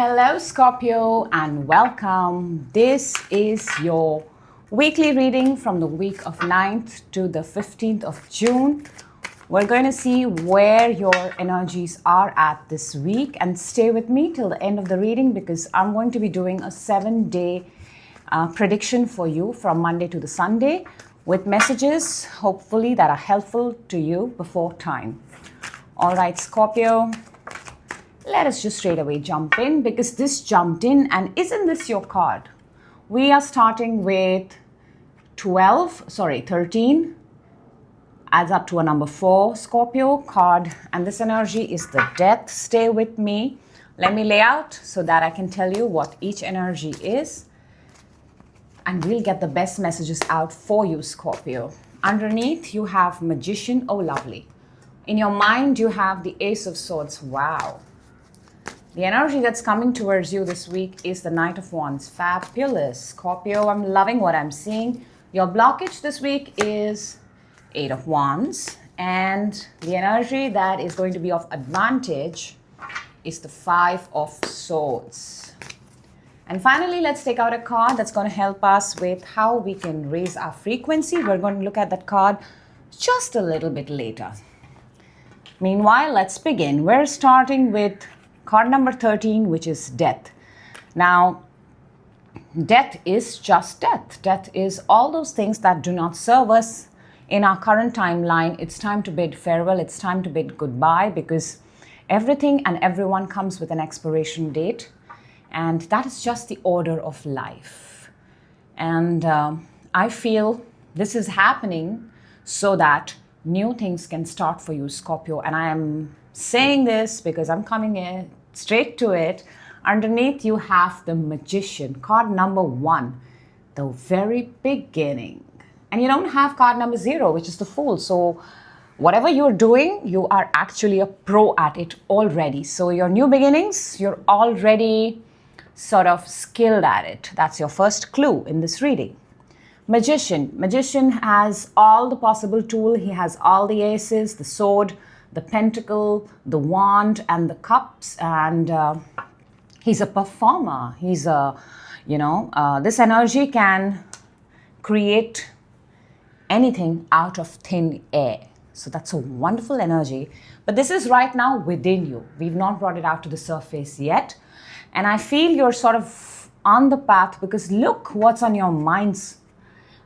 Hello, Scorpio, and welcome. This is your weekly reading from the week of 9th to the 15th of June. We're going to see where your energies are at this week, and stay with me till the end of the reading because I'm going to be doing a 7-day prediction for you from Monday to the Sunday with messages, hopefully, that are helpful to you before time. All right, Scorpio. Let us just straight away jump in because this jumped in, and isn't this your card? We are starting with 13, adds up to a number 4, Scorpio card, and this energy is the Death. Stay with me. Let me lay out so that I can tell you what each energy is, and we'll get the best messages out for you, Scorpio. Underneath, you have Magician. Oh, lovely. In your mind, you have the Ace of Swords. Wow. The energy that's coming towards you this week is the Knight of Wands. Fabulous. Scorpio, I'm loving what I'm seeing. Your blockage this week is 8 of Wands. And the energy that is going to be of advantage is the 5 of Swords. And finally, let's take out a card that's going to help us with how we can raise our frequency. We're going to look at that card just a little bit later. Meanwhile, let's begin. We're starting with card number 13, which is Death. Now, death is just death. Death is all those things that do not serve us in our current timeline. It's time to bid farewell. It's time to bid goodbye because everything and everyone comes with an expiration date. And that is just the order of life. And I feel this is happening so that new things can start for you, Scorpio. And I am saying this because I'm coming in straight to it. Underneath, you have the Magician, card number 1, the very beginning. And you don't have card number 0, which is the Fool. So whatever you're doing, you are actually a pro at it already. So your new beginnings, you're already sort of skilled at it. That's your first clue in this reading. Magician. Magician has all the possible tool. He has all the aces, the sword, the pentacle, the wand, and the cups, and he's a performer. He's a, this energy can create anything out of thin air. So that's a wonderful energy. But this is right now within you. We've not brought it out to the surface yet. And I feel you're sort of on the path because look what's on your minds.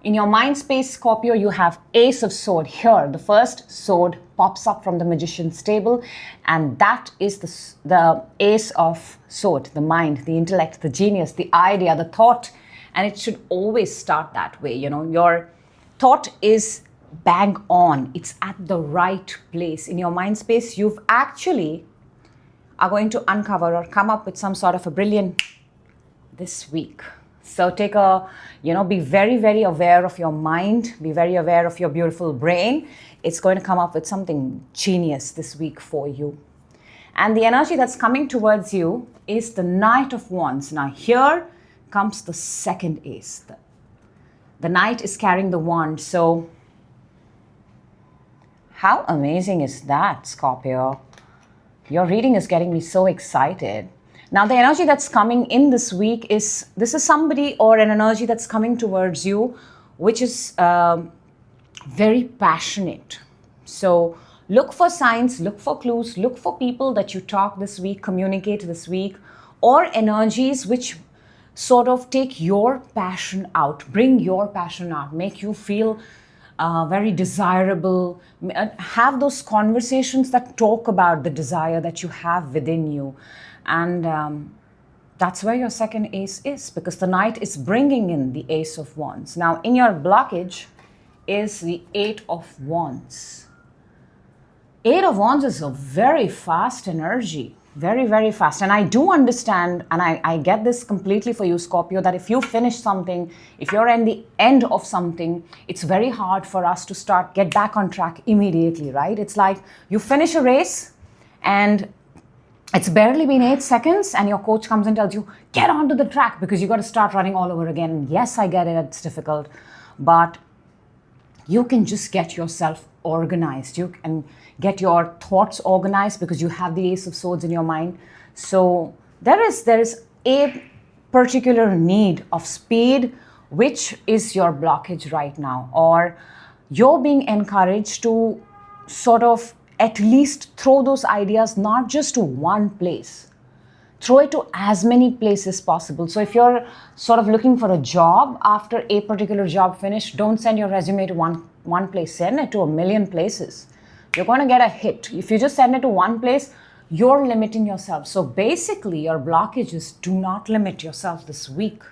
In your mind space, Scorpio, you have Ace of Sword here. The first sword pops up from the Magician's table, and that is the Ace of Sword, the mind, the intellect, the genius, the idea, the thought. And it should always start that way. Your thought is bang on. It's at the right place. In your mind space, you've actually are going to uncover or come up with some sort of a brilliant this week. So be very, very aware of your mind. Be very aware of your beautiful brain. It's going to come up with something genius this week for you. And the energy that's coming towards you is the Knight of Wands. Now here comes the second ace. The Knight is carrying the wand. So how amazing is that, Scorpio? Your reading is getting me so excited. Now, the energy that's coming in this week is somebody or an energy that's coming towards you, which is very passionate. So look for signs, look for clues, look for people that you talk this week, communicate this week, or energies which sort of take your passion out, bring your passion out, make you feel very desirable. Have those conversations that talk about the desire that you have within you. And that's where your second ace is, because the Knight is bringing in the Ace of Wands. Now, in your blockage is the 8 of Wands. 8 of Wands is a very fast energy, very, very fast. And I do understand, and I get this completely for you, Scorpio, that if you finish something, if you're in the end of something, it's very hard for us to get back on track immediately, right? It's like you finish a race and it's barely been 8 seconds and your coach comes and tells you, get onto the track because you got to start running all over again. Yes, I get it. It's difficult. But you can just get yourself organized. You can get your thoughts organized because you have the Ace of Swords in your mind. So there is a particular need of speed, which is your blockage right now, or you're being encouraged to sort of at least throw those ideas not just to one place, throw it to as many places possible. So if you're sort of looking for a job, after a particular job finished, don't send your resume to one place, send it to a million places. You're going to get a hit. If you just send it to one place, you're limiting yourself. So basically your blockage is, do not limit yourself this week.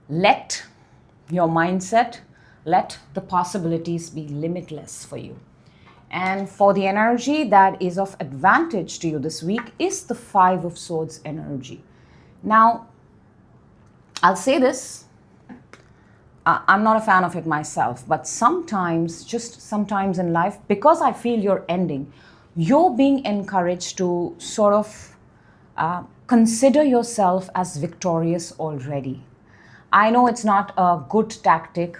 Let your mindset, let the possibilities be limitless for you. And for the energy that is of advantage to you this week is the Five of Swords energy. Now, I'll say this, I'm not a fan of it myself, but sometimes, just sometimes in life, because I feel you're ending, you're being encouraged to sort of consider yourself as victorious already. I know it's not a good tactic,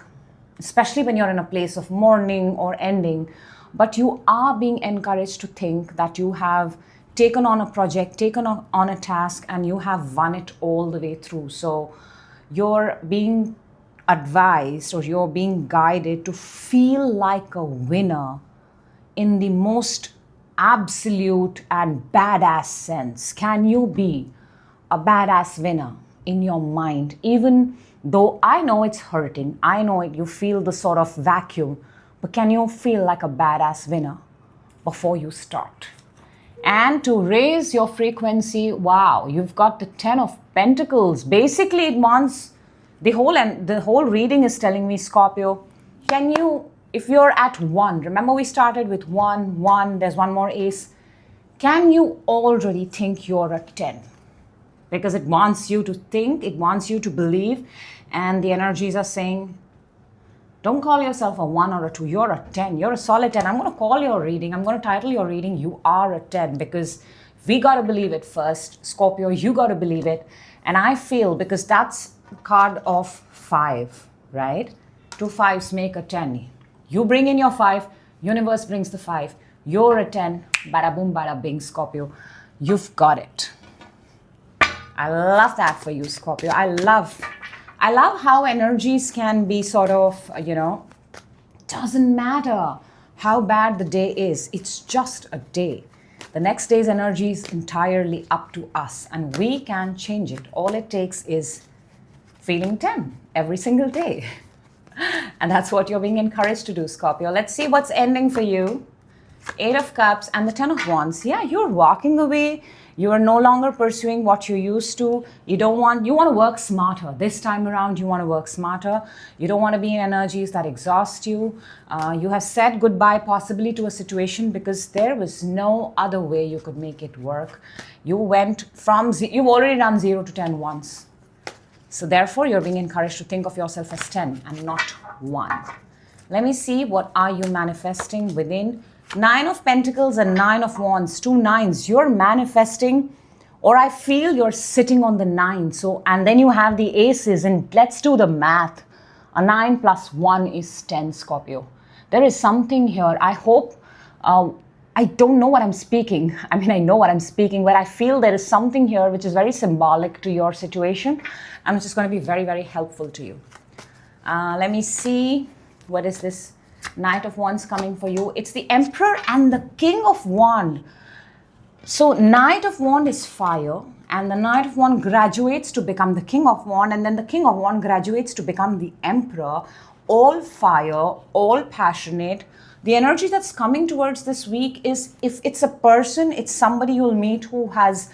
especially when you're in a place of mourning or ending, but you are being encouraged to think that you have taken on a project, taken on a task, and you have won it all the way through. So you're being advised, or you're being guided to feel like a winner in the most absolute and badass sense. Can you be a badass winner in your mind? Even though I know it's hurting, I know it, you feel the sort of vacuum, but can you feel like a badass winner before you start? And to raise your frequency, wow, you've got the 10 of Pentacles. Basically, it wants the whole reading is telling me, Scorpio, can you, if you're at 1, remember we started with 1, there's one more ace. Can you already think you're a 10? Because it wants you to think, it wants you to believe, and the energies are saying, don't call yourself a 1 or a 2. You're a 10. You're a solid 10. I'm going to call your reading. I'm going to title your reading, You Are a 10, because we got to believe it first. Scorpio, you got to believe it. And I feel, because that's a card of 5, right? 2 5s make a 10. You bring in your 5. Universe brings the 5. You're a 10. Bada boom, bada bing, Scorpio. You've got it. I love that for you, Scorpio. I love how energies can be sort of, doesn't matter how bad the day is. It's just a day. The next day's energy is entirely up to us, and we can change it. All it takes is feeling 10 every single day. And that's what you're being encouraged to do, Scorpio. Let's see what's ending for you. 8 of Cups and the 10 of Wands. Yeah, you're walking away. You are no longer pursuing what you used to. You want to work smarter. This time around, you want to work smarter. You don't want to be in energies that exhaust you. You have said goodbye possibly to a situation because there was no other way you could make it work. You've already done 0 to 10 once. So therefore, you're being encouraged to think of yourself as 10 and not 1. Let me see, what are you manifesting within? 9 of Pentacles and 9 of Wands, 2 9s. You're manifesting, or I feel you're sitting on the 9. So, and then you have the aces, and let's do the math. A 9 plus 1 is 10, Scorpio. There is something here. I hope, I don't know what I'm speaking. I mean, I know what I'm speaking, but I feel there is something here which is very symbolic to your situation, and which is going to be very, very helpful to you. Let me see. What is this? Knight of Wands coming for you. It's the Emperor and the King of Wands. So Knight of Wands is fire, and the Knight of Wands graduates to become the King of Wands, and then the King of Wands graduates to become the Emperor. All fire, all passionate. The energy that's coming towards this week is, if it's a person, it's somebody you'll meet who has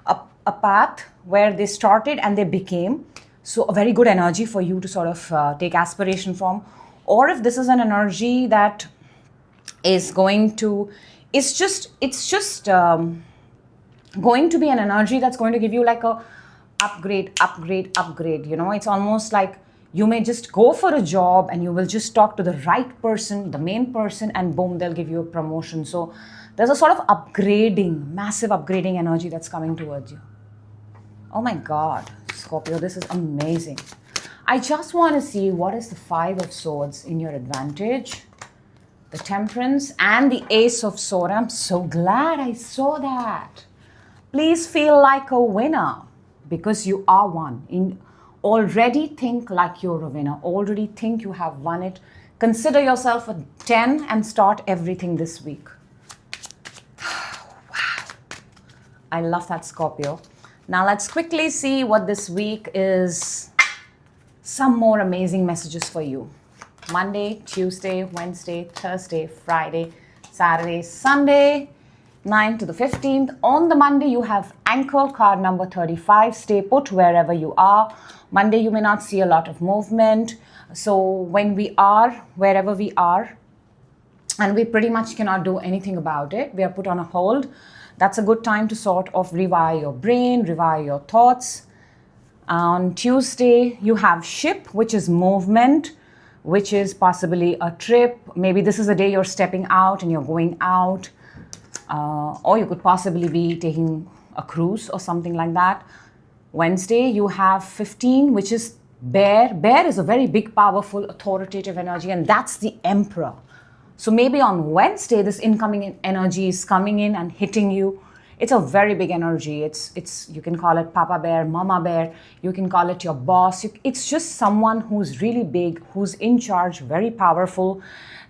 a path where they started and they became. So a very good energy for you to sort of take aspiration from. Or if this is an energy that is going to, it's just going to be an energy that's going to give you like a upgrade. It's almost like you may just go for a job and you will just talk to the right person, the main person, and boom, they'll give you a promotion. So there's a sort of upgrading, massive upgrading energy that's coming towards you. Oh my God, Scorpio, this is amazing. I just want to see what is the 5 of Swords in your advantage, the Temperance, and the Ace of Swords. I'm so glad I saw that. Please feel like a winner because you are one. Already think like you're a winner. Already think you have won it. Consider yourself a 10 and start everything this week. Wow. I love that, Scorpio. Now let's quickly see what this week is. Some more amazing messages for you. Monday, Tuesday, Wednesday, Thursday, Friday, Saturday, Sunday, 9 to the 15th. On the Monday, you have Anchor, card number 35. Stay put wherever you are. Monday, you may not see a lot of movement. So when we are, wherever we are, and we pretty much cannot do anything about it, we are put on a hold. That's a good time to sort of rewire your brain, rewire your thoughts. On Tuesday, you have Ship, which is movement, which is possibly a trip. Maybe this is a day you're stepping out and you're going out. Or you could possibly be taking a cruise or something like that. Wednesday, you have 15, which is Bear. Bear is a very big, powerful, authoritative energy, and that's the Emperor. So maybe on Wednesday, this incoming energy is coming in and hitting you. It's a very big energy. It's you can call it Papa Bear, Mama Bear. You can call it your boss. It's just someone who's really big, who's in charge, very powerful,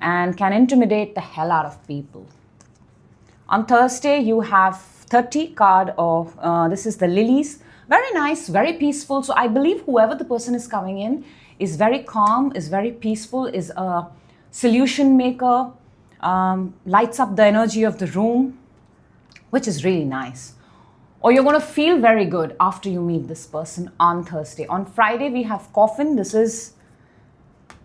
and can intimidate the hell out of people. On Thursday, you have 30 card of, this is the Lilies. Very nice, very peaceful. So I believe whoever the person is coming in is very calm, is very peaceful, is a solution maker, lights up the energy of the room, which is really nice. Or you're going to feel very good after you meet this person on Thursday. On Friday, we have Coffin. This is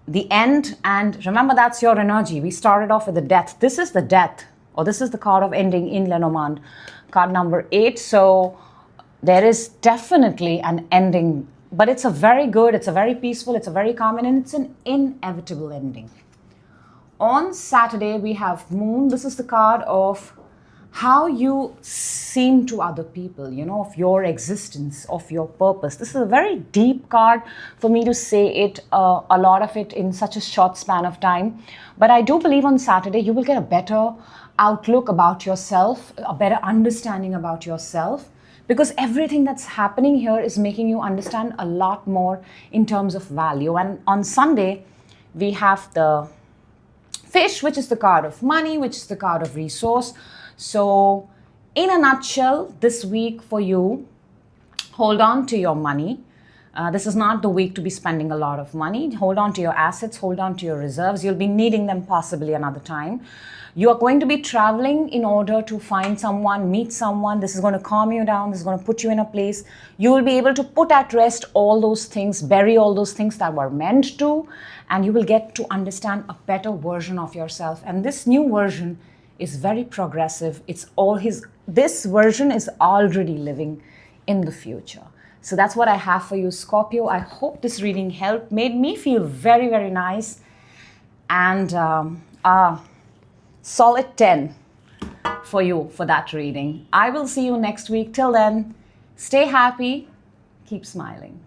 the end. And remember, that's your energy. We started off with the Death. This is the Death, or this is the card of ending in Lenormand, card number 8. So there is definitely an ending, but it's a very good, it's a very peaceful, it's a very calm, and it's an inevitable ending. On Saturday, we have Moon. This is the card of how you seem to other people, of your existence, of your purpose. This is a very deep card for me to say it, a lot of it in such a short span of time. But I do believe on Saturday, you will get a better outlook about yourself, a better understanding about yourself, because everything that's happening here is making you understand a lot more in terms of value. And on Sunday, we have the Fish, which is the card of money, which is the card of resource. So in a nutshell, this week for you, hold on to your money. This is not the week to be spending a lot of money. Hold on to your assets, hold on to your reserves. You'll be needing them possibly another time. You are going to be traveling in order to find someone, meet someone. This is going to calm you down. This is going to put you in a place. You will be able to put at rest all those things, bury all those things that were meant to, and you will get to understand a better version of yourself. And this new version is very progressive. This version is already living in the future. So that's what I have for you, Scorpio. I hope this reading helped, made me feel very, very nice. And solid 10 for you for that reading. I will see you next week. Till then, stay happy, keep smiling.